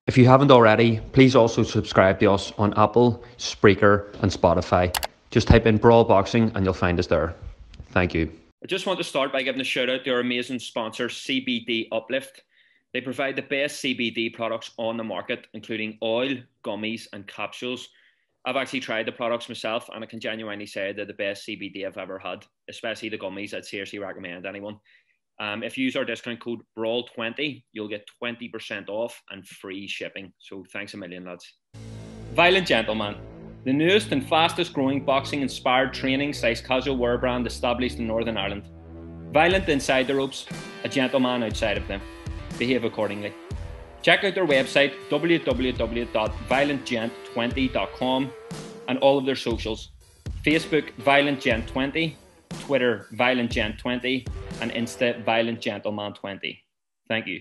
If you haven't already, please also subscribe to us on Apple, Spreaker and Spotify. Just type in Brawl Boxing and you'll find us there. Thank you. I just want to start by giving a shout out to our amazing sponsor, CBD Uplift. They provide the best CBD products on the market, including oil, gummies and capsules. I've actually tried the products myself and I can genuinely say they're the best CBD I've ever had, especially the gummies. I'd seriously recommend anyone. If you use our discount code BRAWL20, you'll get 20% off and free shipping. So thanks a million, lads. Violent Gentleman, the newest and fastest growing boxing-inspired training / casual wear brand established in Northern Ireland. Violent inside the ropes, a gentleman outside of them. Behave accordingly. Check out their website, www.violentgent20.com, and all of their socials. Facebook, ViolentGent20, Twitter, ViolentGent20, and Insta, ViolentGentleman20. Thank you.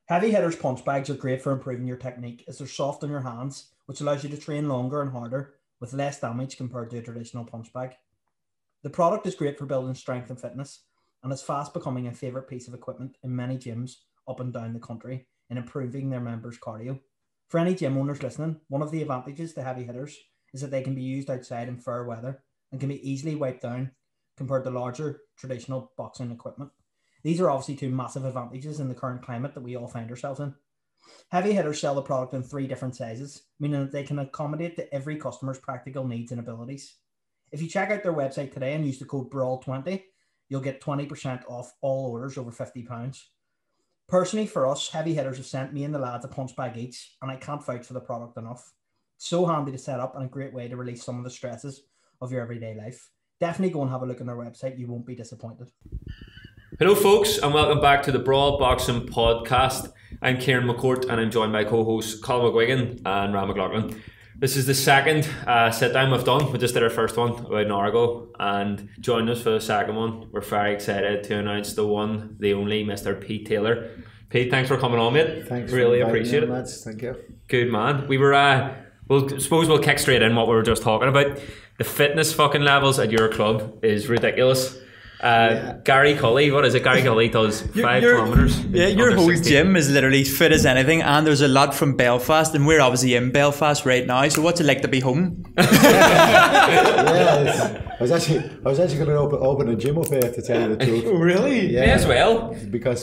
Heavy hitters punch bags are great for improving your technique as they're soft on your hands, which allows you to train longer and harder with less damage compared to a traditional punch bag. The product is great for building strength and fitness, and is fast becoming a favourite piece of equipment in many gyms up and down the country in improving their members' cardio. For any gym owners listening, one of the advantages to heavy hitters is that they can be used outside in fair weather and can be easily wiped down compared to larger traditional boxing equipment. These are obviously two massive advantages in the current climate that we all find ourselves in. Heavy hitters sell the product in 3 different sizes, meaning that they can accommodate to every customer's practical needs and abilities. If you check out their website today and use the code BRAWL20, you'll get 20% off all orders over £50. Personally, for us, heavy hitters have sent me and the lads a punch bag each, and I can't vouch for the product enough. It's so handy to set up and a great way to release some of the stresses of your everyday life. Definitely go and have a look on their website. You won't be disappointed. Hello folks, and welcome back to the Brawl Boxing Podcast. I'm Kieran McCourt and I'm joined by co-hosts Colin McGuigan and Ram McLaughlin. This is the second sit down we've done. We just did our first one about an hour ago, and joining us for the second one, we're very excited to announce the one, the only Mr. Pete Taylor. Pete, thanks for coming on, mate. Thanks. Really appreciate it. Lads. Thank you. Good man. We were suppose we'll kick straight in what we were just talking about. The fitness fucking levels at your club is ridiculous. Gary Cully, what is it? Gary Cully does 5 kilometres. Yeah, your whole gym is literally fit as anything, and there's a lad from Belfast, and we're obviously in Belfast right now. So what's it like to be home? I was actually going to open a gym up here, to tell you the truth. Really? Yeah, as well. Because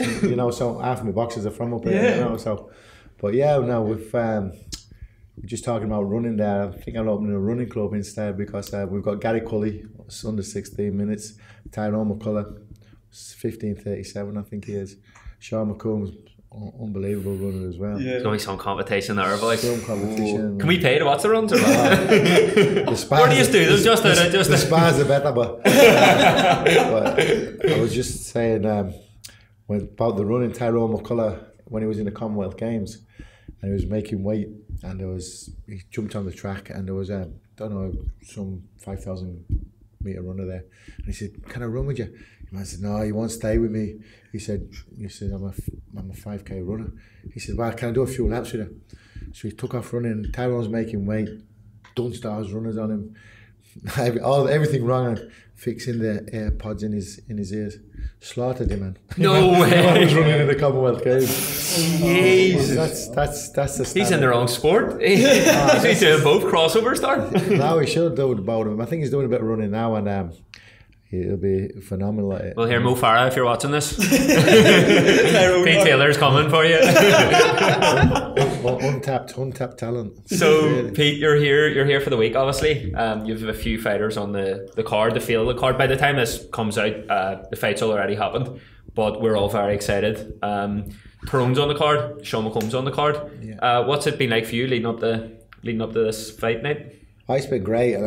so half my boxers are from up here. So, but yeah, no, we're just talking about running there. I think I'll open a running club instead, because we've got Gary Cully, it's under 16 minutes. Tyrone McCullough, 15:37, I think he is. Sean McComb's unbelievable runner as well. There's only some competition there, boys. Some competition. Can we pay to watch the runs? Or what? Where do you do them? The spars are better, but I was just saying about the running. Tyrone McCullough, when he was in the Commonwealth Games, and he was making weight, and he jumped on the track, and there was some 5,000 metre runner there, and he said, "Can I run with you?" The man said, "No, you won't stay with me." He said, "I'm a 5k runner." He said, "Well, can I do a few laps with you?" So he took off running. Tyrone's making weight, Dunstars runners on him, everything wrong, and fixing the AirPods in his ears. Slaughtered him, man. No way. I was running in the Commonwealth Games. Jesus. That's the standard. He's in the wrong sport. He's doing both crossovers there. Now he should do both of them. I think he's doing a bit of running now, and he'll be phenomenal at it. Well, here, Mo Farah, if you're watching this, Pete Taylor's coming for you. Untapped talent. So, Pete, you're here for the week, obviously. You have a few fighters on the card, the field of the card. By the time this comes out, the fight's already happened, but we're all very excited. Tyrone's on the card, Sean McComb's on the card. Yeah. What's it been like for you leading up to this fight night? It's been great.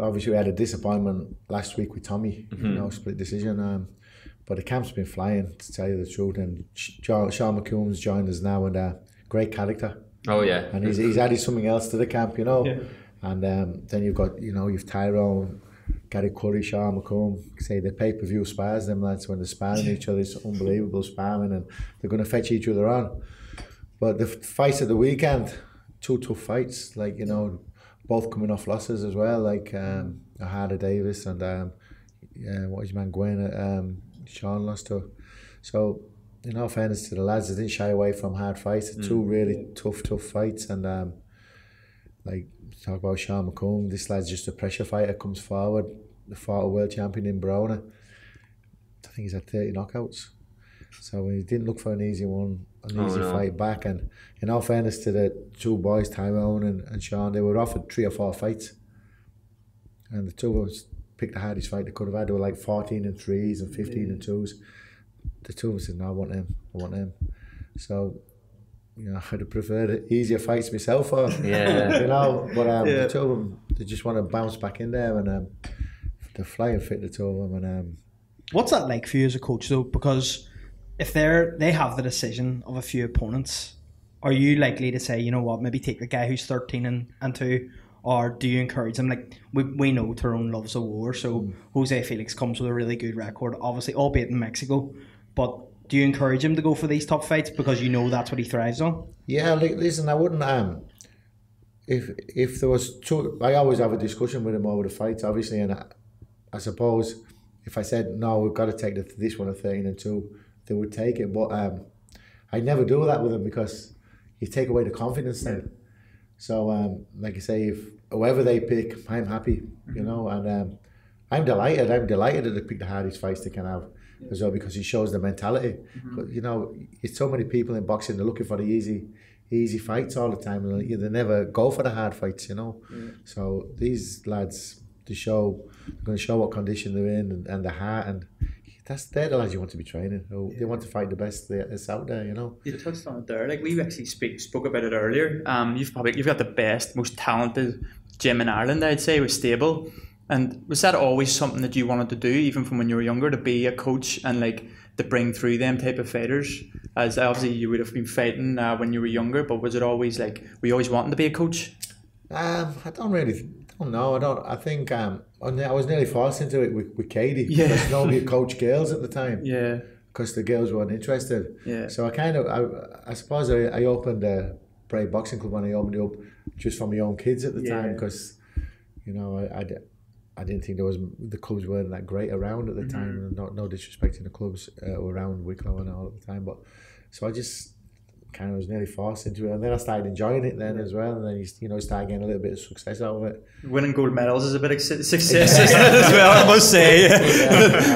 Obviously, we had a disappointment last week with Tommy, split decision. But the camp's been flying, to tell you the truth. And Sean McComb's joined us now, and great character. Oh yeah. And he's added something else to the camp, Yeah. And then you've got, you've Tyrone, Gary Curry, Sean McComb. Say the pay-per-view spars, them lads, when they're sparring each other, it's unbelievable sparring, and they're going to fetch each other on. But the fights of the weekend, 2 tough fights, both coming off losses as well, Harder Davis and what is his man Gwen, Sean lost to. So in all fairness to the lads, they didn't shy away from hard fights. Two really tough fights, and like talk about Sean McComb, this lad's just a pressure fighter, comes forward. The fought a world champion in Brona. I think he's had 30 knockouts. So he didn't look for an easy fight back. And in all fairness to the two boys, Tyrone and Sean, they were offered 3 or 4 fights. And the two of them picked the hardest fight they could have had. They were like 14 and 3s and 15 and 2s. The two of them said, no, I want him. So, you know, I'd have preferred easier fights myself, but the two of them, they just want to bounce back in there, and they're flying fit, the two of them. And what's that like for you as a coach though? Because if they have the decision of a few opponents, are you likely to say, you know what, maybe take the guy who's 13 and 2, or do you encourage them? Like we know Tyrone loves a war, so Jose Felix comes with a really good record, obviously, albeit in Mexico, but do you encourage him to go for these top fights because you know that's what he thrives on? Yeah, listen, I wouldn't. If there was two, I always have a discussion with him over the fights, obviously, and I suppose if I said no, we've got to take this one at 13 and 2, they would take it. But I never do that with them because you take away the confidence then. So like I say, if whoever they pick, I'm happy, you know, and I'm delighted. I'm delighted that they pick the hardest fights they can have as well, because it shows the mentality. But you know, it's so many people in boxing, they're looking for the easy fights all the time, and they never go for the hard fights, you know. So these lads, they're going to show what condition they're in and the heart, and they're the lads you want to be training. They want to fight the best that's out there, you know. You touched on it there. Like we actually spoke about it earlier. You've got the best, most talented gym in Ireland, I'd say, with Stable. And was that always something that you wanted to do, even from when you were younger, to be a coach and like to bring through them type of fighters? As obviously you would have been fighting when you were younger, but was it always like, were you always wanting to be a coach? I don't know. I think I was nearly forced into it with Katie because nobody coached girls at the time. Yeah. Because the girls weren't interested. Yeah. So I suppose I opened a Brave Boxing Club when I opened it up just for my own kids at the time, because you know I didn't think the clubs weren't that great around at the time. No disrespecting the clubs around Wicklow and all at the time, but so I just kind of was nearly forced into it, and then I started enjoying it then as well, and then you started getting a little bit of success out of it. Winning gold medals is a bit of success as well, I must say.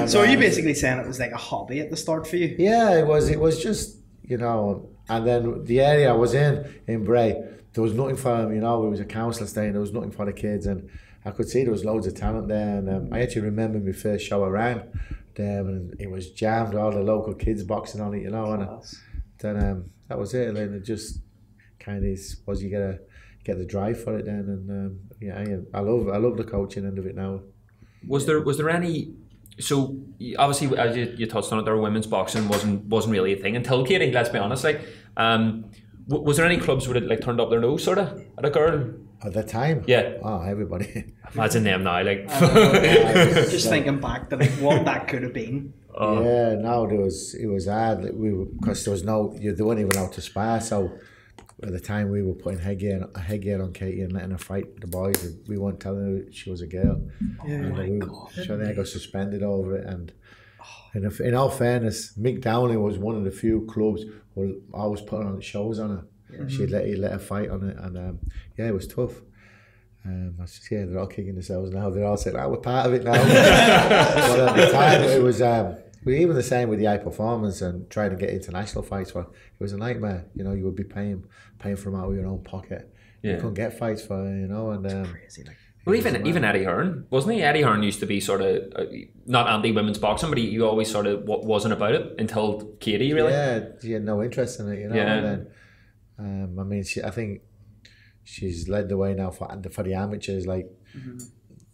So are you basically saying it was like a hobby at the start for you? Yeah, it was just, you know, and then the area I was in Bray, there was nothing for them, you know. It was a council estate, there was nothing for the kids, and I could see there was loads of talent there, and I actually remember my first show around there, and it was jammed, all the local kids boxing on it, you know, and then that was it. And then it just kind of was, you gotta get the drive for it then, and I love the coaching end of it now. Was there any? So obviously, as you touched on it, there women's boxing wasn't really a thing until Katie. Let's be honest. Like, was there any clubs where it like turned up their nose sort of at a girl? At that time? Yeah. Oh, everybody. Imagine them now, like. Just thinking back to like what that could have been. Yeah, no, it was hard. Because there was they weren't even out to spar. So at the time we were putting headgear on Katie and letting her fight the boys. We weren't telling her she was a girl. Yeah, so then I got suspended over it. And in all fairness, Mick Downey was one of the few clubs who always putting on shows on her. She'd let her fight on it, and it was tough. They're all kicking themselves now. They're all saying, we're part of it now. But at the time, it was even the same with the high performance and trying to get international fights. It was a nightmare. You know, you would be paying for them out of your own pocket. You couldn't get fights for, you know, and crazy. Like, well, even Eddie Hearn, wasn't he? Eddie Hearn used to be sort of not anti-women's boxing, but he always sort of wasn't about it until Katie, really. Yeah, he had no interest in it, you know. Yeah. And then, I mean, I think she's led the way now for the amateurs. Like,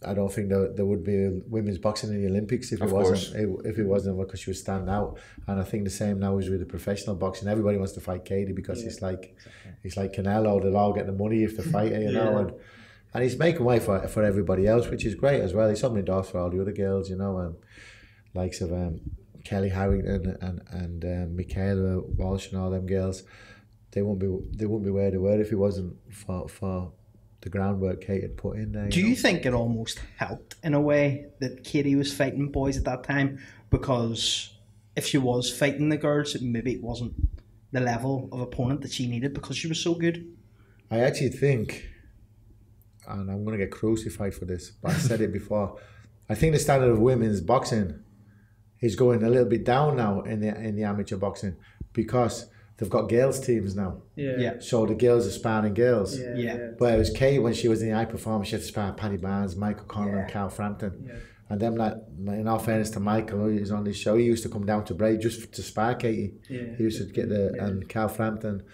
I don't think there would be women's boxing in the Olympics if it wasn't because she was standing out. And I think the same now is with the professional boxing. Everybody wants to fight Katie because it's like Canelo. They'll all get the money if they fight her, you know. And he's making way for everybody else, which is great as well. He's opening doors for all the other girls, you know, likes of Kelly Harrington and Michaela Walsh and all them girls. They wouldn't be where they were if it wasn't for the groundwork Kate had put in there. Do you think it almost helped in a way that Katie was fighting boys at that time? Because if she was fighting the girls, maybe it wasn't the level of opponent that she needed because she was so good. I actually think, and I'm going to get crucified for this, but I said it before, I think the standard of women's boxing is going a little bit down now in the amateur boxing because they've got girls teams now. Yeah. So the girls are sparring girls. Yeah. But it was Kate when she was in the high performance, she had to spar Paddy Barnes, Michael Conlon, and Carl Frampton. Yeah. And them, like, in all fairness to Michael, who is on this show, he used to come down to Bray just to spar Katie. Yeah. He used to get and Carl Frampton,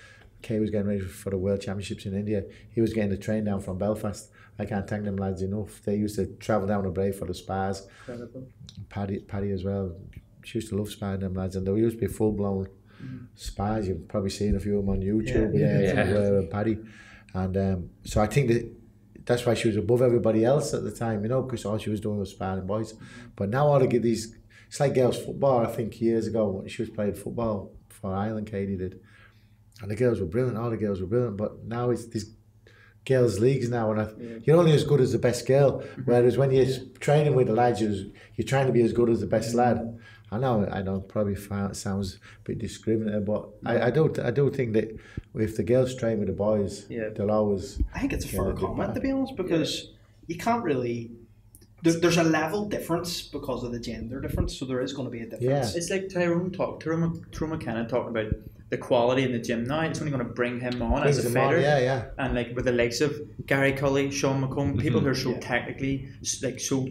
Kate was getting ready for the World Championships in India. He was getting the train down from Belfast. I can't thank them lads enough. They used to travel down to Bray for the spars. Incredible. Paddy as well. She used to love sparring them lads, and they used to be full blown spars. You've probably seen a few of them on YouTube. And Paddy, and so I think that's why she was above everybody else at the time, you know, because all she was doing was sparring boys. But now all they get these, it's like girls football. I think years ago she was playing football for Ireland, Katie did, and the girls were brilliant. All the girls were brilliant, but now it's these girls' leagues now, and you're only as good as the best girl. Whereas when you're training with the lads, you're trying to be as good as the best lad. I know, probably sounds a bit discriminating, but I do think that if the girls train with the boys, they'll always. I think it's a fair comment, to be honest, because you can't really. There's a level difference because of the gender difference, so there is going to be a difference. Yeah. It's like Tyrone McKenna talking about the quality in the gym now. It's only going to bring him on as a fighter. And like with the likes of Gary Cully, Sean McComb, people who are so technically like so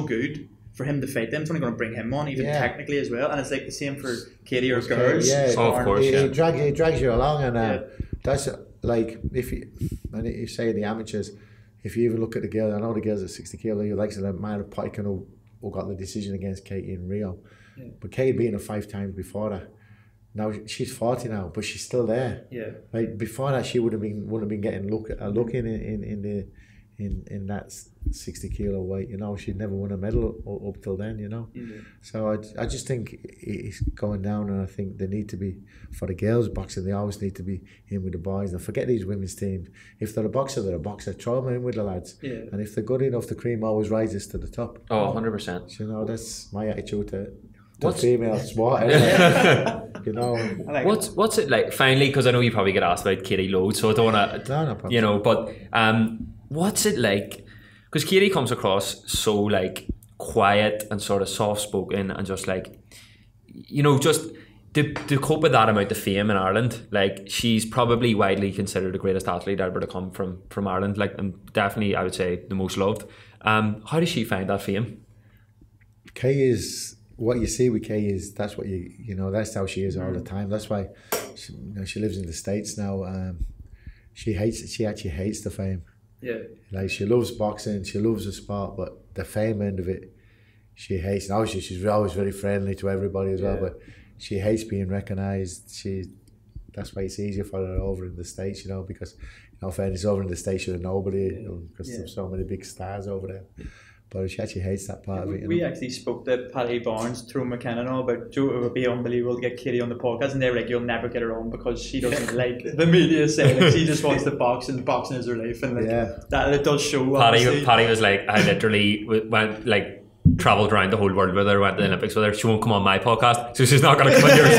good. For him to fight them, it's only going to bring him on, even technically as well. And it's like the same for Katie or girls. Yeah, of course. It drags you along, and that's like if you say the amateurs, if you even look at the girls, I know the girls at 60 kilo, you like Myra Pike who got the decision against Katie in Rio, but Katie beaten her 5 times before that. Now she's 40 now, but she's still there. Yeah. Like before that, she wouldn't have been getting a look in that 60 kilo weight, you know. She'd never won a medal up till then, you know. So I just think it's going down, and I think they need to be, for the girls boxing, they always need to be in with the boys, and forget these women's teams. If they're a boxer, they're a boxer. Throw them in with the lads, and if they're good enough, the cream always rises to the top. 100%. You know, that's my attitude to female sport. You know, what's it like? Finally, because I know you probably get asked about Katie loads, so I don't want to, no problem. you know. But what's it like? Because Katie comes across so like quiet and sort of soft spoken, and just like, you know, just to cope with that amount of fame in Ireland. Like, she's probably widely considered the greatest athlete ever to come from Ireland. Like, and definitely I would say the most loved. How does she find that fame? Kay is. What you see with Kay is that's what you know, that's how she is all the time. That's why she lives in the States now. She actually hates the fame. Yeah. Like, she loves boxing, she loves the sport, but the fame end of it, she hates. And obviously she's always very friendly to everybody as well, but she hates being recognised. That's why it's easier for her over in the States, you know, because, you know, fairness, over in the States you're nobody, because there's so many big stars over there. But she actually hates that part of it. We actually spoke to Paddy Barnes, Tyrone McKenna, about Joe. It would be unbelievable to get Katie on the podcast, and they were like, "You'll never get her on because she doesn't like the media saying like, she just wants to box, and boxing is her life." And like, that it does show. Paddy was like, I literally went like travelled around the whole world with her, went to the Olympics with her. She won't come on my podcast, so she's not going to come on yours.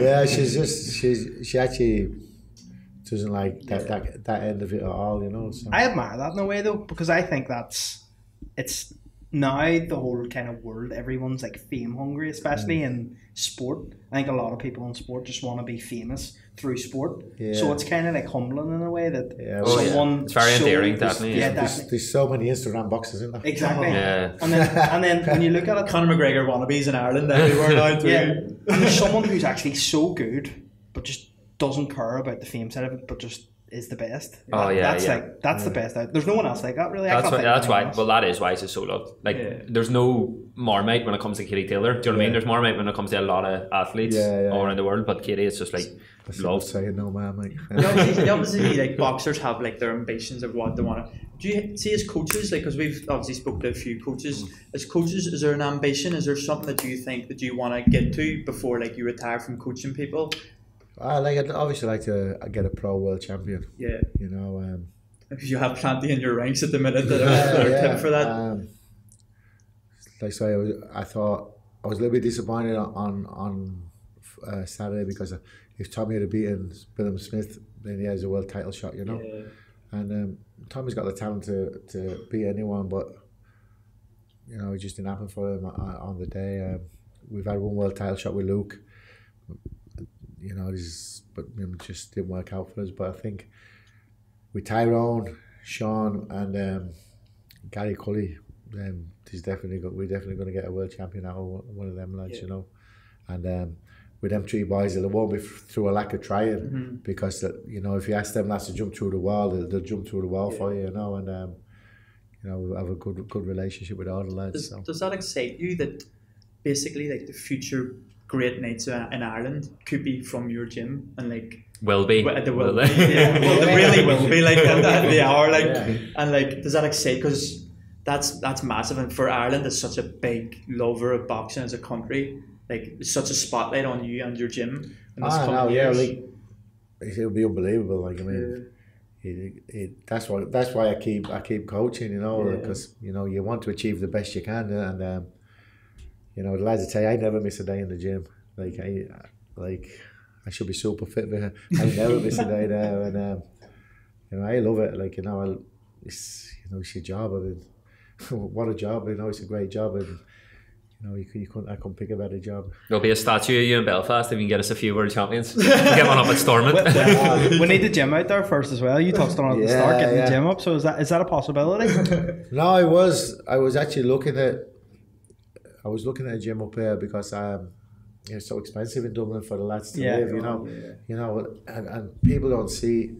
Yeah, she actually doesn't like that end of it at all, you know. So. I admire that in a way though, because I think it's now the whole kind of world, everyone's like fame hungry, especially in sport. I think a lot of people in sport just want to be famous through sport. So it's kind of like humbling in a way that it's very endearing, definitely. There's so many Instagram boxes in there. Exactly. And then when you look at it, Conor McGregor wannabes in Ireland everywhere now too. And there's someone who's actually so good but just doesn't care about the fame side of it, but just is the best. That's the best. There's no one else like that, really. That's why. Well, that is why she's so loved. Like, there's no Marmite when it comes to Katie Taylor. Do you know what I mean? There's Marmite when it comes to a lot of athletes all around the world, but Katie, it's just like loved. Saying no Marmite. Obviously, like boxers have like their ambitions of what they want to. Do you see as coaches, like, because we've obviously spoken to a few coaches. As coaches, is there an ambition? Is there something that you think that you want to get to before like you retire from coaching people? I'd obviously like to get a pro world champion. Yeah. You know. You have plenty in your ranks at the minute that are tip for that. Like, so I thought I was a little bit disappointed on Saturday because if Tommy had beaten William Smith, then he has a world title shot, you know. Yeah. And Tommy's got the talent to beat anyone, but you know, it just didn't happen for him on the day. We've had one world title shot with Luke, you know, but it just didn't work out for us. But I think with Tyrone, Sean, and Gary Cully, we're definitely going to get a world champion out of one of them lads, you know. And with them three boys, it won't be through a lack of trying, because you know, if you ask them lads to jump through the wall, they'll jump through the wall for you, you know. And you know, we have a good relationship with all the lads. Does that excite you that basically like the future great nights in Ireland could be from your gym, and like will be they really will be like they are like, and like does that excite, because that's massive, and for Ireland it's such a big lover of boxing as a country, like it's such a spotlight on you and your gym in this coming years. Like it'll be unbelievable. Like I mean, that's why I keep coaching, you know, because you know you want to achieve the best you can, and you know, the lads will tell you I never miss a day in the gym. Like I should be super fit, but I never miss a day there, and you know, I love it. Like, you know, it's your job. I mean, what a job! You know, it's a great job, and you know, I couldn't pick a better job. There'll be a statue of you in Belfast if you can get us a few world champions. Get one up at Stormont. We need the gym out there first as well. You touched on it at the start, getting the gym up. So is that a possibility? No, I was actually looking at a gym up here because it's so expensive in Dublin for the lads to live, you know. You know, and people don't see,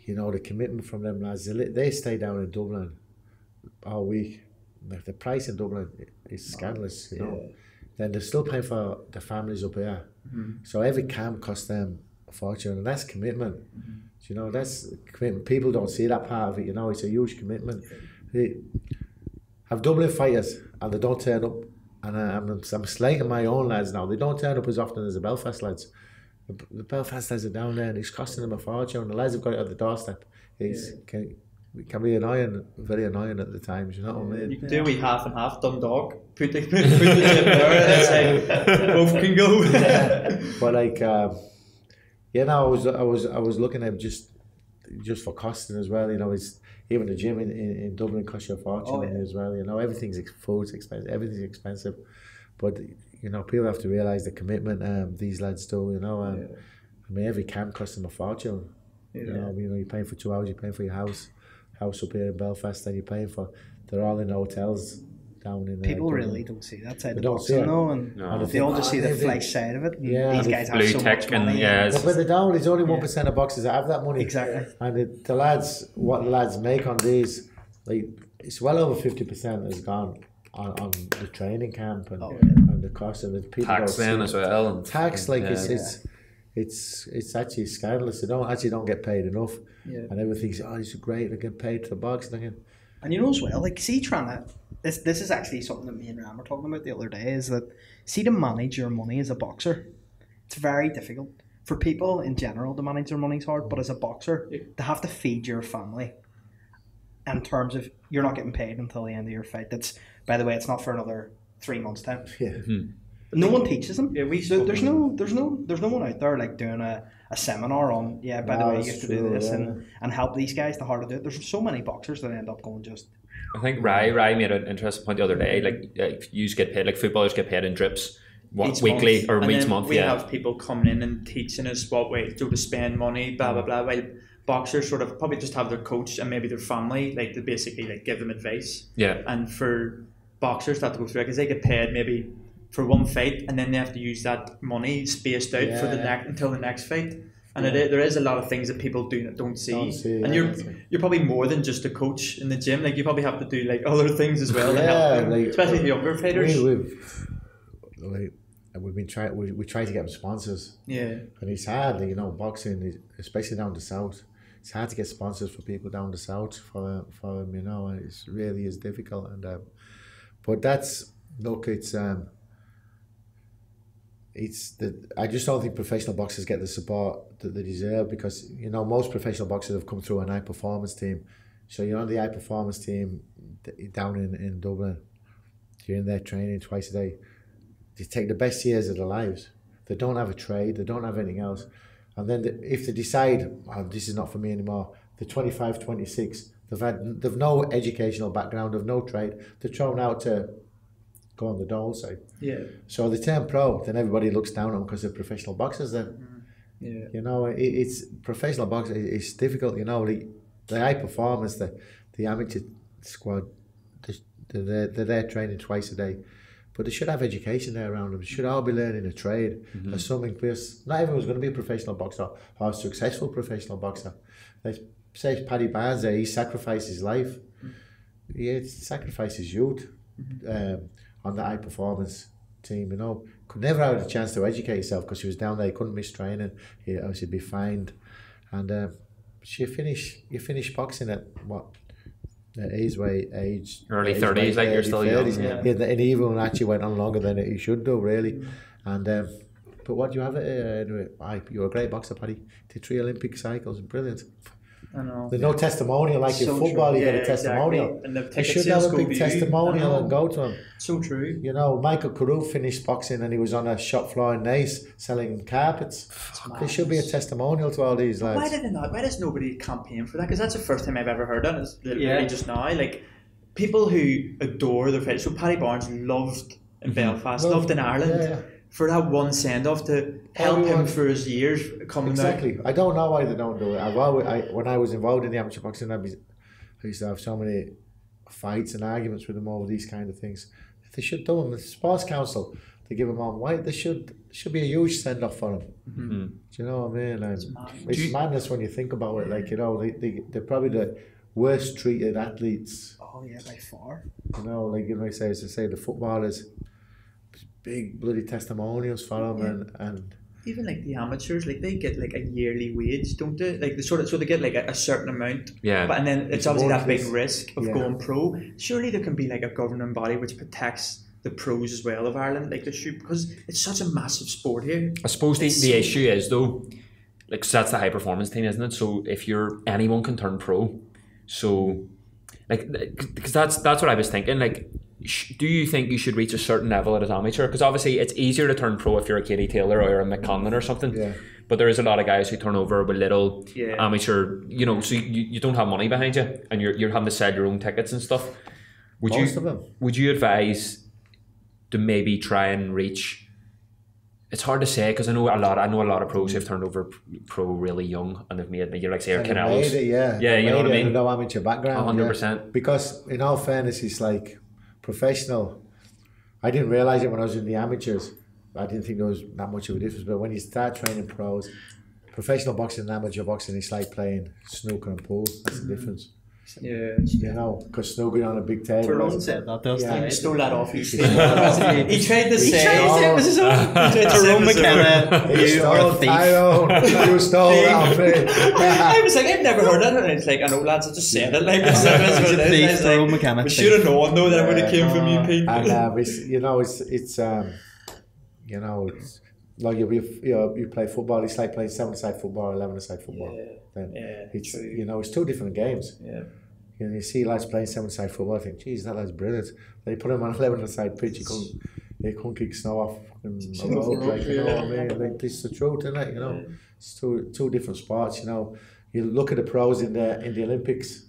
you know, the commitment from them lads. They stay down in Dublin all week. The price in Dublin is scandalous, you know. Then they're still paying for the families up here. So every camp costs them a fortune, and that's commitment. You know, that's commitment. People don't see that part of it, you know. It's a huge commitment. They have Dublin fighters and they don't turn up. And I'm slating my own lads now. They don't turn up as often as the Belfast lads. The Belfast lads are down there and it's costing them a fortune. The lads have got it at the doorstep. It can be annoying, very annoying at the times, you know what I mean? You can do a wee half and half, Dundalk. Put the gym there and it's like, both can go. But like, you know, I was looking at just for costing as well, you know, even the gym in Dublin costs you a fortune as well, you know, food's expensive, everything's expensive, but you know, people have to realise the commitment these lads do, you know. I mean, every camp costs them a fortune. You know, you're paying for 2 hours, you're paying for your house up here in Belfast, and they're all in hotels down in people really don't see that side of boxing though, and they all just see the flesh side of it. These guys have so much money. But the down, it's only 1% of boxers that have that money. Exactly. And the lads, what the lads make on these, like it's well over 50% has gone on the training camp and the cost, and the people tax then as well. And tax, like it's actually scandalous. They don't get paid enough, and everyone thinks, oh, it's great, they get paid to box. And you know as well, like see trying to. This is actually something that me and Ram were talking about the other day, is that see to manage your money as a boxer, it's very difficult. For people in general to manage their money is hard, but as a boxer, to have to feed your family in terms of you're not getting paid until the end of your fight. That's, by the way, it's not for another 3 months' time. No one teaches them. There's no one out there like doing a seminar on, by the way, you have to do this and help these guys to how to do it. There's so many boxers that end up going just... I think Rai made an interesting point the other day. Like you get paid, like footballers get paid in drips, weekly or each month. We have people coming in and teaching us what way to spend money, blah blah blah. While boxers sort of probably just have their coach and maybe their family, like to basically like give them advice. And for boxers to have to go through it because they get paid maybe for one fight and then they have to use that money spaced out for until the next fight. And there is a lot of things that people don't see. And you're probably more than just a coach in the gym. Like you probably have to do like other things as well to help them, especially the younger fighters. We try to get them sponsors. And it's hard, you know, boxing, especially down the south. It's hard to get sponsors for people down the south for them, you know. It really is difficult. And but that's I just don't think professional boxers get the support that they deserve, because you know most professional boxers have come through an high performance team. So you're on the high performance team down in Dublin. You're in there training twice a day. they take the best years of their lives. They don't have a trade. They don't have anything else. And then if they decide, oh, this is not for me anymore, they're 25, 26. They've no educational background. They've no trade. They're thrown out to go on the dole side. Yeah. So they turn pro. Then everybody looks down on them because they're professional boxers. Then, you know, it's professional boxing. It's difficult. You know, the high performers, the amateur squad, they're there training twice a day. But they should have education there around them. They should all be learning a trade or something. Because not everyone's going to be a professional boxer or a successful professional boxer. Like, say Paddy Barnes there, he sacrificed his life. He sacrificed his youth on the high performance team, you know. Could never have a chance to educate himself because he was down there, he couldn't miss training, he'd obviously be fined. And you finish boxing at what? At his age early 30s, like you're still young. And he even actually went on longer than he should do, really. And but what do you have anyway? You're a great boxer, Paddy. Did 3 Olympic cycles, brilliant. I know. There's no testimonial like in football. You get a testimonial. Exactly. And you should have a big testimonial and go to him. So true. You know, Michael Carew finished boxing and he was on a shop floor in Nice selling carpets. There should be a testimonial to all these lads. Why did they not? Why does nobody campaign for that? Because that's the first time I've ever heard that. It's literally just now. Like people who adore their fighters. So Paddy Barnes loved in Belfast, loved in Ireland. Yeah. For that one send off to help him for his years coming exactly. I don't know why they don't do it. When I was involved in the amateur boxing, I used to have so many fights and arguments with them over these kind of things. They should do them. The Sports Council, they give them on white. There should be a huge send off for them. Do you know what I mean? It's madness when you think about it. Like, you know, they're probably the worst treated athletes. Oh yeah, by far. You know, like you know, say the footballers. Big bloody testimonials for them, and even like the amateurs, like they get like a yearly wage, don't they? Like so they get like a certain amount. Yeah. But and then it's obviously that big risk of going pro. Surely there can be like a governing body which protects the pros as well of Ireland, like they should, because it's such a massive sport here. I suppose the issue is though, like, so that's the high performance thing, isn't it? So if anyone can turn pro, so like because that's what I was thinking, like. Do you think you should reach a certain level as amateur? Because obviously it's easier to turn pro if you're a Katie Taylor or you're a McConlon or something. Yeah. But there is a lot of guys who turn over with little amateur, you know, so you don't have money behind you and you're having to sell your own tickets and stuff. Would you advise to maybe try and reach? It's hard to say because I know a lot of pros who've turned over pro really young and they've made you're like say Canals. Yeah, you know what I mean. No amateur background. 100%. Because in all fairness, it's like. Professional. I didn't realise it when I was in the amateurs. I didn't think there was that much of a difference. But when you start training pros, professional boxing and amateur boxing, it's like playing snooker and pool. That's the difference. Yeah, you know, because snooker on a big table. Tyrone said that those He stole that off you. He tried to say it was his own. Tyrone McKenna, you are a thief. You stole that off me. I was like, I've never heard that, and it's like, I know lads, I just said it like it's Tyrone McKenna. We should have known though that would have came from you, Pete. And it's like you play football. It's like playing 7-a-side football or 11-a-side football. It's true. You know, it's 2 different games. Yeah. You know, you see lads playing 7-a-side football. I think, geez, that lad's brilliant. Then you put him on 11-a-side pitch. He couldn't kick snow off the road. Like, you know what I mean? Like, this is the truth, isn't it? You know, it's two different sports. You know, you look at the pros in the Olympics.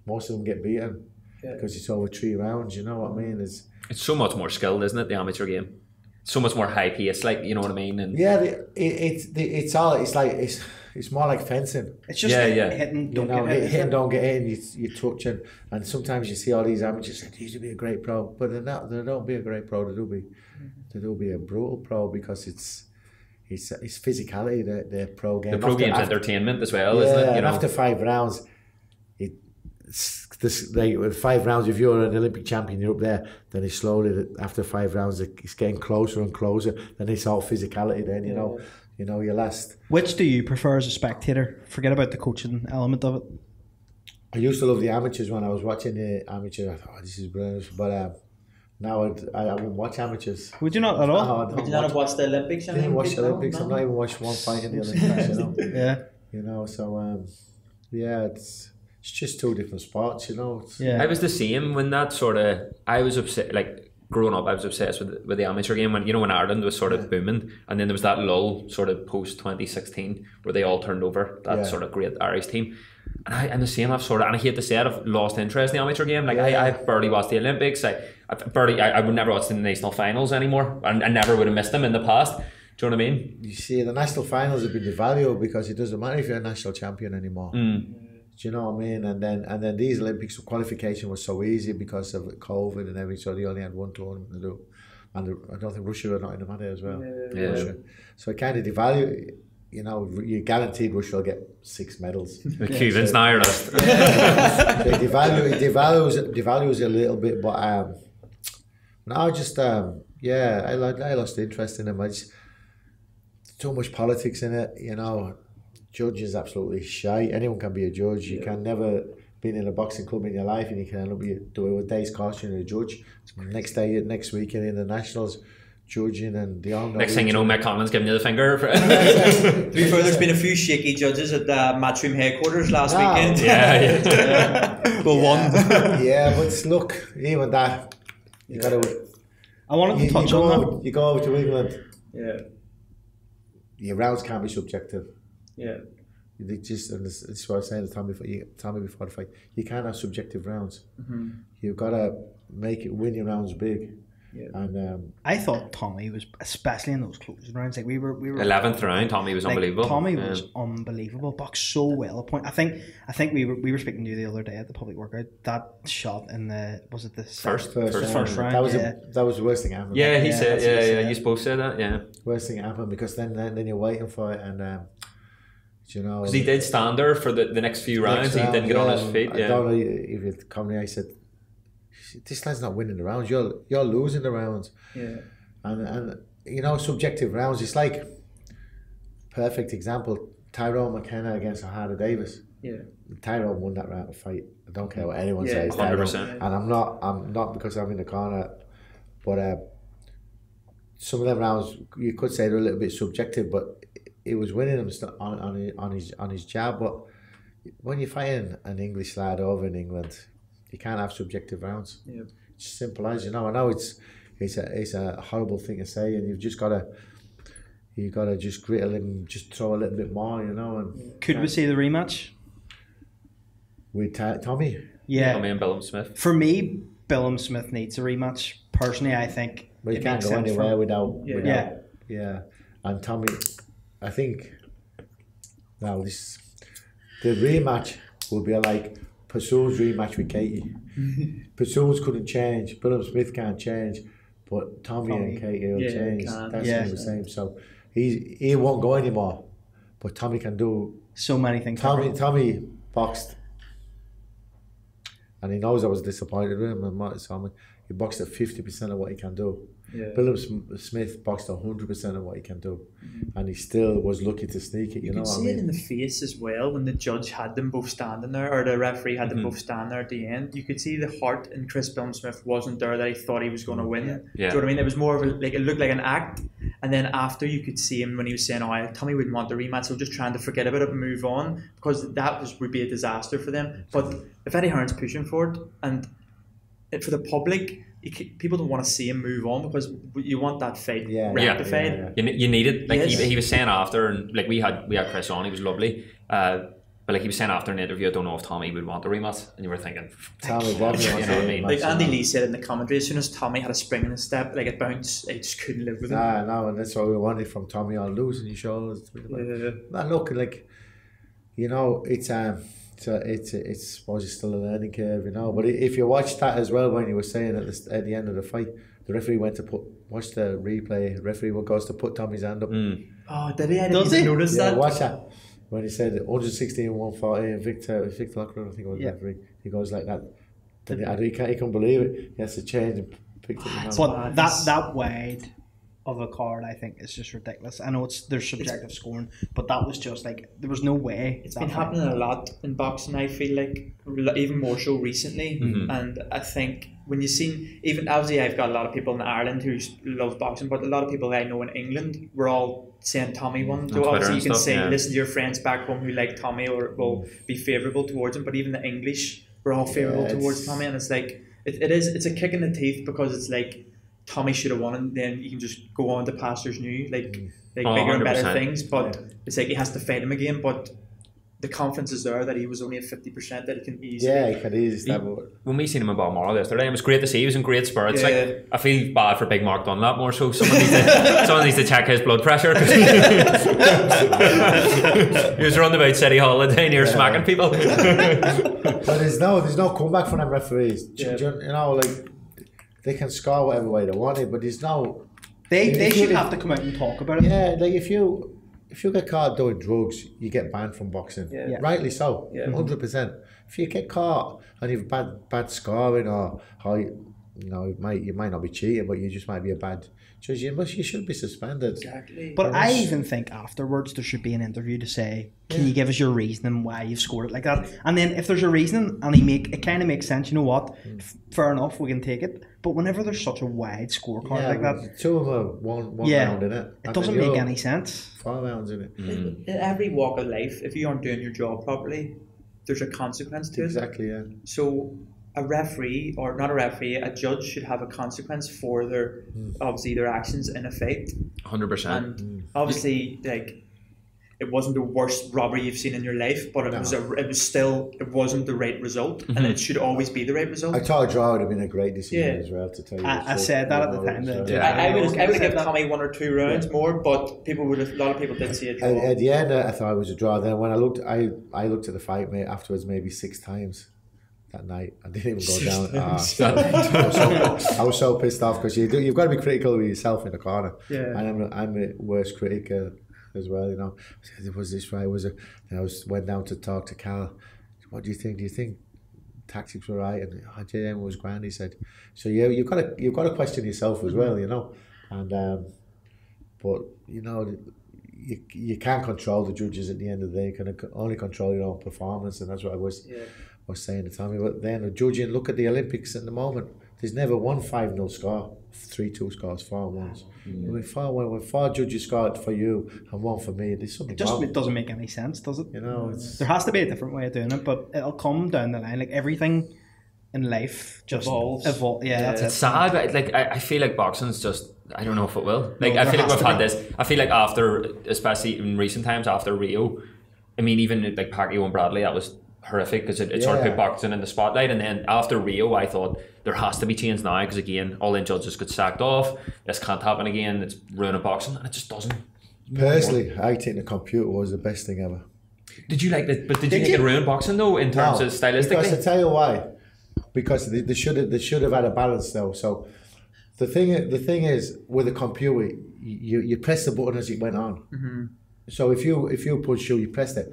Most of them get beaten because it's over 3 rounds. You know what I mean? It's so much more skilled, isn't it? The amateur game. So much more high pace, like, you know what I mean? And it's more like fencing. It's just hitting, don't get hit. Hitting, don't get in. You touch and sometimes you see all these amateurs say, "These would be a great pro," but they're not. They don't be a great pro. They do be a brutal pro because it's physicality. The pro game. The pro game's entertainment as well, isn't it? You know? After 5 rounds, with 5 rounds, if you're an Olympic champion, you're up there. Then it's slowly after 5 rounds, it's getting closer and closer. Then it's all physicality. Then you know, your last. Which do you prefer as a spectator? Forget about the coaching element of it. I used to love the amateurs when I was watching the amateur. I thought, oh, this is brilliant. But now I wouldn't watch amateurs. Would you not at all? Would you not have watched the Olympics? I didn't watch the Olympics. I've not even watched one fight in the Olympics. You know. Yeah. You know, so it's just 2 different sports. You know. I was the same when that sort of. I was upset. Like growing up, I was obsessed with the amateur game when Ireland was sort of booming, and then there was that lull sort of post 2016 where they all turned over that sort of great Irish team. And I'm the same. And I hate to say it, I've lost interest in the amateur game. Like I barely watched the Olympics. I would never watch the national finals anymore. I never would have missed them in the past. Do you know what I mean? You see, the national finals have been devalued because it doesn't matter if you're a national champion anymore. Do you know what I mean? And then these Olympics qualification was so easy because of COVID and everything, so they only had one tournament to do. And I don't think Russia are not in the matter as well. Russia. So it kind of devalued. You're guaranteed Russia will get 6 medals. The Cubans now are just. It devalues a little bit, but now just I lost interest in them. Too much politics in it, Judge is absolutely shy. Anyone can be a judge. You can never been in a boxing club in your life, and you can end up doing a day's course you're a judge. Next weekend in the nationals, judging and the on. Next thing you know, Mick Conlon's giving you the finger. To be fair, there's been a few shaky judges at the Matchroom headquarters last weekend. Well, one. But look, even that, you got to. I wanted to touch on that. You go over to England. Yeah. Your rounds can't be subjective. Yeah. They just, and this is what I was saying to Tommy before the fight. You can't have subjective rounds. You've got to win your rounds big. Yeah. And I thought Tommy was, especially in those closing rounds, like we were 11th round. Tommy was unbelievable. Tommy was unbelievable. Boxed so well. I think we were speaking to you the other day at the public workout. That shot in the first round. That was the worst thing happened. Yeah, he said. You both said that. Yeah, worst thing happened because then you're waiting for it and. Because he did stand there for the next few rounds. He didn't get on his feet. I don't know if it come to me. I said, "This lad's not winning the rounds. You're losing the rounds." Yeah. And subjective rounds. It's like perfect example. Tyrone McKenna against Harder Davis. Yeah. Tyrone won that round fight. I don't care what anyone says. 100%. And I'm not because I'm in the corner, but some of them rounds you could say they're a little bit subjective, but. He was winning them on his jab, but when you're fighting an English lad over in England, you can't have subjective rounds. Yeah. It's simple as I know it's a horrible thing to say, and you've got to just grit a little, just throw a little bit more, And could we see the rematch with Tommy? Yeah, Tommy and Billum Smith. For me, Billum Smith needs a rematch. Personally, I think. But you can't go anywhere without. And Tommy. I think now the rematch will be like Pursuit's rematch with Katie. Pursuit's couldn't change, Billum Smith can't change, but Tommy and Katie will change. That's the same. So he won't go anymore, but Tommy can do so many things. Tommy boxed, and he knows I was disappointed with him. And he boxed at 50% of what he can do. Yeah. Billum Smith boxed 100% of what he can do, and he still was lucky to sneak it. You know could what I see mean? it in the face as well when the judge had them both standing there, or the referee had them both stand there at the end. You could see the heart in Chris Billum Smith wasn't there, that he thought he was going to win. Yeah. Do you know what I mean? It was more of it looked like an act, and then after you could see him when he was saying, "Oh, Tommy wouldn't want the rematch, so just trying to forget about it and move on," because would be a disaster for them. But if Eddie Hearn's pushing for it, and for the public, people don't want to see him move on because you want that fight rectified. You need it. Like he was saying after, and like we had Chris on, he was lovely. But like he was saying after an interview, I don't know if Tommy would want the rematch, and you were thinking, Tommy you know what I mean? Like Andy Lee said in the commentary, as soon as Tommy had a spring in his step, like it bounced, I just couldn't live with him. No, and that's what we wanted from Tommy on losing his shoulders. Look, like, you know, it's I suppose it's still a learning curve, you know. But if you watch that as well, when you were saying at the end of the fight, the referee went to watch the replay. The referee goes to put Tommy's hand up. Oh, did he? I didn't notice that. Watch that. When he said 116 and 140, and Victor Lockwood, I think it was the referee. He goes like that. He can't believe it. He has to change and pick up the hand. But that wide of a card, I think, is just ridiculous. I know there's subjective scoring, but that was just like, there was no way. It's been happening a lot in boxing, I feel like, even more so recently. And I think when you've seen, even obviously I've got a lot of people in Ireland who love boxing, but a lot of people I know in England were all saying Tommy won. So obviously you can say, listen to your friends back home who like Tommy or will be favourable towards him, but even the English were all favourable towards Tommy, and it's like, it's a kick in the teeth, because it's like, Tommy should have won, and then you can just go on to pastures new, like bigger 100%. and better things. But it's like he has to fight him again. But the confidence is there that he was only at 50%, that he can easily. Yeah, he could easily step over. When we seen him in Balmoral yesterday, it was great to see. He was in great spirits. Yeah. Like, I feel bad for Big Mark Dunlap more so. Someone needs to check his blood pressure. He was running about City Hall the day near smacking people. But there's no comeback from them referees. You know, like they can score whatever way they want it, but there's no. They should have to come out and talk about it. Yeah, like if you get caught doing drugs, you get banned from boxing. Yeah. Rightly so, 100%. If you get caught and you've bad scoring or you might not be cheating, but you just might be a bad judge. You should be suspended. Exactly. But I even think afterwards there should be an interview to say, can you give us your reasoning why you've scored it like that? And then if there's a reasoning and it kind of makes sense, you know what? Fair enough, we can take it. But whenever there's such a wide scorecard like that, two of them one round in it. It doesn't make any sense. 4 rounds in it. In every walk of life, if you aren't doing your job properly, there's a consequence to it. Exactly, yeah. So a referee, or not a referee, a judge should have a consequence for their obviously their actions in a fight. 100%. And obviously, like, it wasn't the worst robbery you've seen in your life, but it wasn't the right result, and it should always be the right result. I thought a draw would have been a great decision as well, to tell you. I said that at the time. I would have given Tommy 1 or 2 rounds more, but a lot of people did see a draw. At the end, I thought it was a draw. Then when I looked at the fight, mate, afterwards maybe 6 times that night. I didn't even go down. I was so pissed off, because you've got to be critical of yourself in the corner. Yeah. And I'm the worst critic as well, you know. Was this right? I went down to talk to Cal. What do you think? Do you think tactics were right? And JM was grand. He said, so you've got to question yourself as well, you know. And but you know, you can't control the judges at the end of the day. You can only control your own performance, and that's what I was saying to Tommy. But then the judging, look at the Olympics at the moment. There's never one 5-0 score, 3-2 scores, 4-1s. When 4 judges scored for you and 1 for me, there's something wrong. It doesn't make any sense, does it? You know, there has to be a different way of doing it, but it'll come down the line. Like, everything in life just evolves. Yeah, that's it's sad, but like I feel like boxing's just, I don't know if it will. Like, I feel like we've had this. I feel like after, especially in recent times after Rio, I mean, even like Pacquiao and Bradley, that was horrific, because it sort of put boxing in the spotlight. And then after Rio, I thought there has to be change now, because again, all the judges got sacked off. This can't happen again. It's ruining boxing, and it just doesn't. Personally, I think the computer was the best thing ever. Did you like it? But did you think it ruined boxing though, in terms of stylistically? Because I tell you why. Because they should have had a balance though. So the thing is, with the computer, you press the button as it went on. Mm-hmm. So if you punch you pressed it.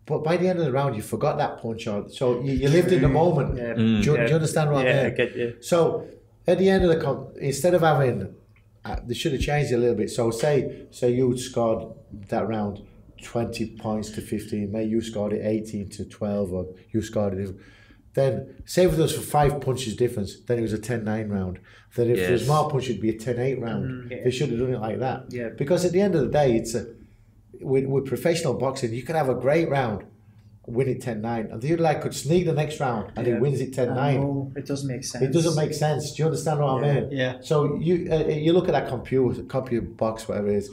But by the end of the round, you forgot that punch on. So you lived in the moment. Yeah. Do you understand what I mean? I get you. So at the end of the instead of having, they should have changed it a little bit. So say you scored that round 20 points to 15, maybe you scored it 18 to 12, or you scored it. Then say if it was for 5 punches difference, then it was a 10-9 round. Then if there's more punches, it'd be a 10-8 round. They should have done it like that. Yeah. Because at the end of the day, it's with professional boxing, you can have a great round, win it 10-9, and the other guy could sneak the next round and he wins it 10-9. It doesn't make sense. It doesn't make sense. Do you understand what I mean? Yeah. So you look at that computer box, whatever it is.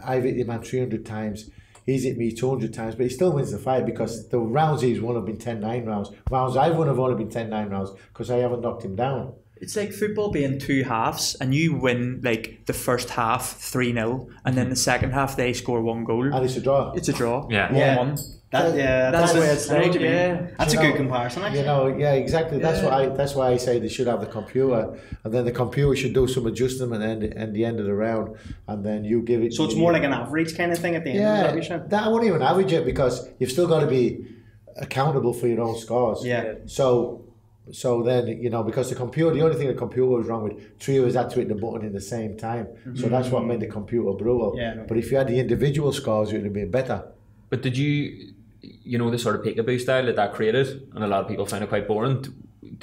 I've hit the man 300 times. He's hit me 200 times, but he still wins the fight, because the rounds he's won have been 10-9 rounds. Rounds I've won have only been 10-9 rounds, because I haven't knocked him down. It's like football being 2 halves, and you win like the first half 3-0, and then the second half they score 1 goal. And it's a draw. It's a draw. Yeah. 1-1. That's the way it's like. Yeah, that's a good comparison. Actually. You know, yeah, exactly. That's why I say they should have the computer, and then the computer should do some adjustment at the end of the round, and then you give it. So it's more like an average kind of thing at the end. Yeah, that I wouldn't even average it, because you've still got to be accountable for your own scores. Yeah. So then, you know, because the only thing the computer was wrong with, 3 of us had to hit the button in the same time. So that's what made the computer brutal. Yeah. But if you had the individual scores, it would have been better. But did you know, the sort of peekaboo style that created, and a lot of people find it quite boring.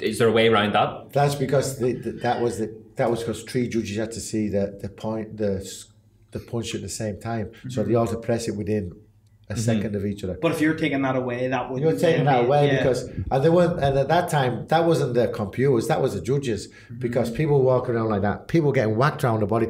Is there a way around that? That's because that was because 3 judges had to see the punch at the same time. So they all had to press it within a second of each other. But if you're taking that away, that would you're taking that away because they weren't. And at that time, that wasn't the computers, that was the judges. Because people walking around like that, people getting whacked around the body.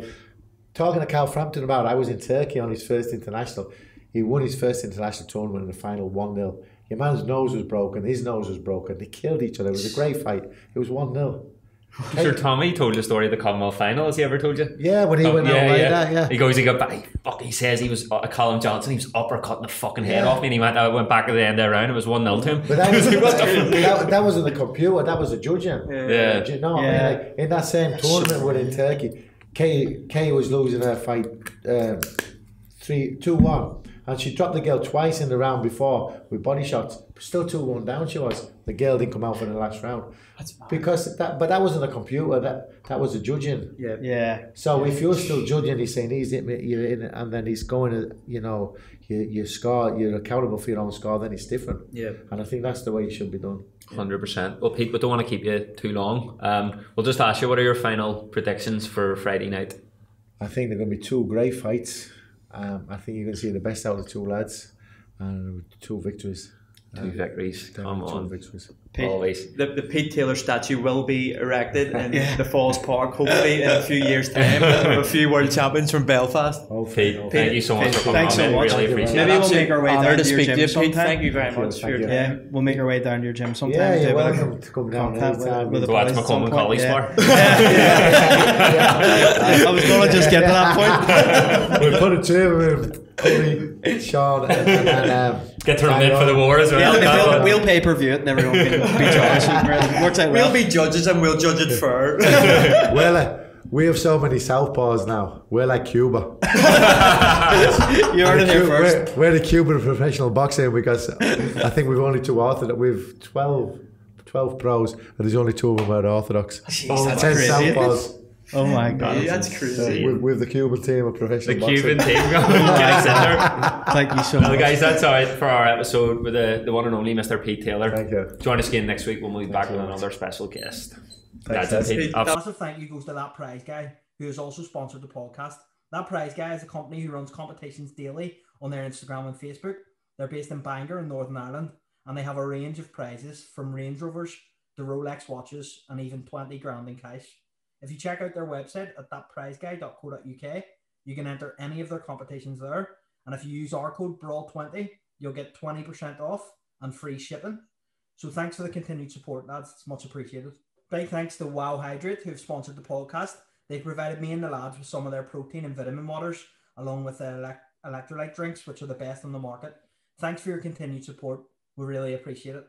Talking to Cal Frampton about, I was in Turkey on his first international. He won his first international tournament in the final 1-0. Your man's nose was broken, his nose was broken. They killed each other. It was a great fight. It was 1-0. Sure, Tommy told the story of the Commonwealth final. Has he ever told you? Yeah, when he went out like that, yeah. He got back. He says he was Colin Johnson. He was uppercutting the fucking head off me, and he went back at the end of the round. It was 1-0 to him. But that wasn't the computer. That was the judging. Yeah. Do you know what I mean? Like, in that same tournament within Turkey, Kay was losing her fight 2-1. And she dropped the girl twice in the round before with body shots. Still 2-1 down she was. The girl didn't come out for the last round. Because that wasn't a computer, that was the judging. Yeah. So if you're still judging, he's saying he's in, you're in it, and then he's going to, your score, you're accountable for your own score, then it's different. Yeah. And I think that's the way it should be done. 100%. Well, Pete, we don't want to keep you too long. We'll just ask you, what are your final predictions for Friday night? I think they're going to be two great fights. I think you're going to see the best out of the two lads, and 2 victories. 2 victories. Come on. 2 victories. Pete, always. The Pete Taylor statue will be erected in the Falls Park, hopefully in a few years' time. With a few world champions from Belfast. Pete, thank you so much for coming on. Thanks so much. Really appreciate it. Maybe we'll make our way down to your gym sometime. Thank you very much for your time. Yeah, we'll make our way down to your gym sometime. Yeah, you're welcome to come down anytime. Go out to Macomb and Colley's bar. I was going to just get to that point. We'll put a team with Coley, Sean, and get to remit for the war as well. We'll pay-per-view it and everyone can be judged. Works out well. We'll be judges and we'll judge it fair. Well, we have so many southpaws now. We're like Cuba. You heard it here first. We're the Cuban professional boxing because I think we've only 2 orthodox. We've 12 pros, and there's only 2 of them are orthodox. Jeez, that's 10 crazy. southpaws. Oh my God, That's crazy. With the Cuban team of professional boxing. Cuban team getting centre. Thank you so much. Well, guys, that's all right for our episode with the one and only Mr. Pete Taylor. Thank you. Join us again next week when we'll be back with another special guest. That's it, Pete. A massive thank you goes to That Prize Guy, who has also sponsored the podcast. That Prize Guy is a company who runs competitions daily on their Instagram and Facebook. They're based in Bangor in Northern Ireland, and they have a range of prizes from Range Rovers to Rolex watches and even 20 grand in cash. If you check out their website at thatprizeguy.co.uk, you can enter any of their competitions there. And if you use our code BRAWL20, you'll get 20% off and free shipping. So thanks for the continued support, lads. It's much appreciated. Big thanks to Wow Hydrate, who have sponsored the podcast. They've provided me and the lads with some of their protein and vitamin waters, along with their electrolyte drinks, which are the best on the market. Thanks for your continued support. We really appreciate it.